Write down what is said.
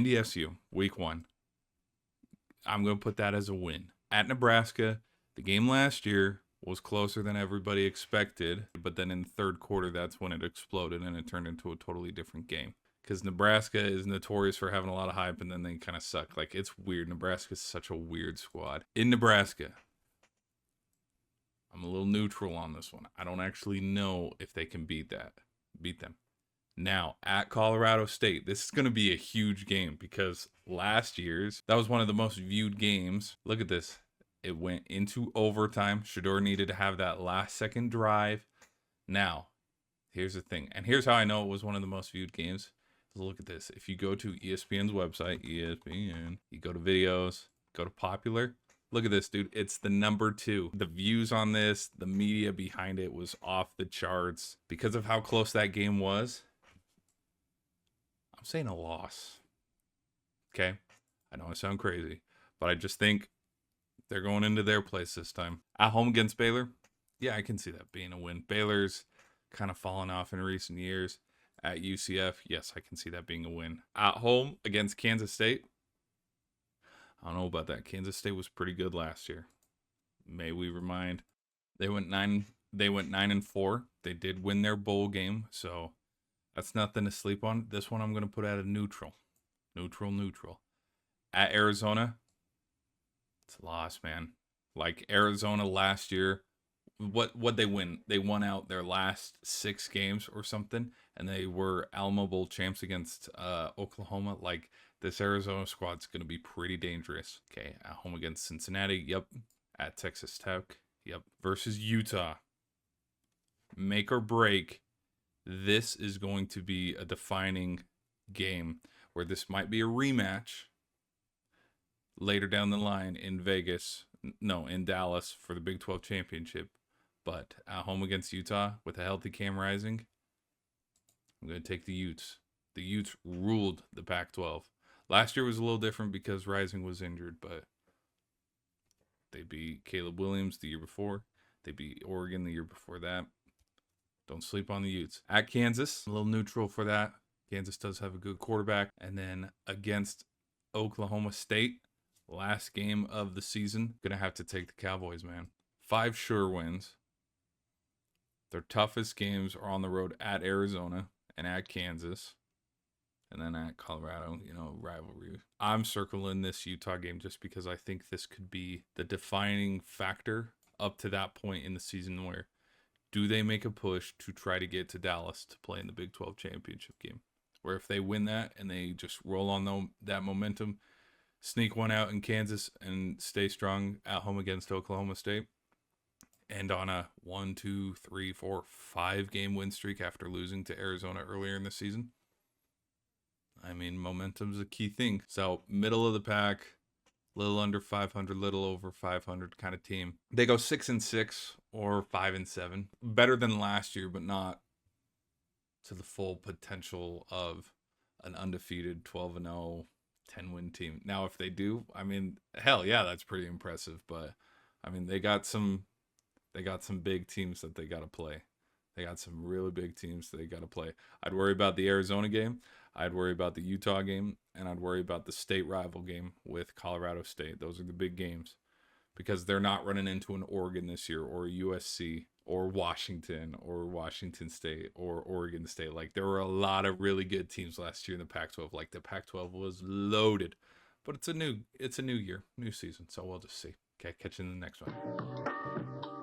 NDSU, week 1. I'm going to put that as a win. At Nebraska, the game last year was closer than everybody expected, but then in the third quarter, that's when it exploded and it turned into a totally different game. Because Nebraska is notorious for having a lot of hype and then they kind of suck. Like, it's weird. Nebraska is such a weird squad. In Nebraska, I'm a little neutral on this one. I don't actually know if they can beat them. Now, at Colorado State, this is going to be a huge game because last year's, that was one of the most viewed games. Look at this. It went into overtime. Shedeur needed to have that last second drive. Now, here's the thing. And here's how I know it was one of the most viewed games. Look at this. If you go to ESPN's website, ESPN, you go to videos, go to popular. Look at this, dude. It's the number 2. The views on this, the media behind it was off the charts. Because of how close that game was, I'm saying a loss. Okay? I know I sound crazy, but I just think they're going into their place this time. At home against Baylor, yeah, I can see that being a win. Baylor's kind of fallen off in recent years. At UCF, yes, I can see that being a win. At home against Kansas State, I don't know about that. Kansas State was pretty good last year. May we remind, they went 9-4. They did win their bowl game, so that's nothing to sleep on. This one I'm going to put at a neutral. Neutral. At Arizona, it's a loss, man. Like Arizona last year, what they win? They won out their last 6 games or something, and they were Alamo Bowl champs against Oklahoma. Like, this Arizona squad's going to be pretty dangerous. Okay, at home against Cincinnati, yep. At Texas Tech, yep. Versus Utah. Make or break. This is going to be a defining game where this might be a rematch later down the line in Dallas for the Big 12 championship. But at home against Utah with a healthy Cam Rising, I'm going to take the Utes. The Utes ruled the Pac-12. Last year was a little different because Rising was injured, but they beat Caleb Williams the year before. They beat Oregon the year before that. Don't sleep on the Utes. At Kansas, a little neutral for that. Kansas does have a good quarterback. And then against Oklahoma State, last game of the season, going to have to take the Cowboys, man. 5 sure wins. Their toughest games are on the road at Arizona and at Kansas. And then at Colorado, rivalry. I'm circling this Utah game just because I think this could be the defining factor up to that point in the season where do they make a push to try to get to Dallas to play in the Big 12 championship game? Where if they win that and they just roll on that momentum, sneak one out in Kansas and stay strong at home against Oklahoma State, and on a 1, 2, 3, 4, 5 game win streak after losing to Arizona earlier in the season. I mean, momentum's a key thing. So, middle of the pack, little under 500, little over 500 kind of team. They go 6-6 or 5-7. Better than last year, but not to the full potential of an undefeated 12-0, 10-win team. Now, if they do, I mean, hell yeah, that's pretty impressive. But, I mean, they got some big teams that they got to play. They got some really big teams that they got to play. I'd worry about the Arizona game. I'd worry about the Utah game. And I'd worry about the state rival game with Colorado State. Those are the big games. Because they're not running into an Oregon this year or USC or Washington State or Oregon State. Like, there were a lot of really good teams last year in the Pac-12. Like, the Pac-12 was loaded. But it's a new year, new season. So we'll just see. Okay, catch you in the next one.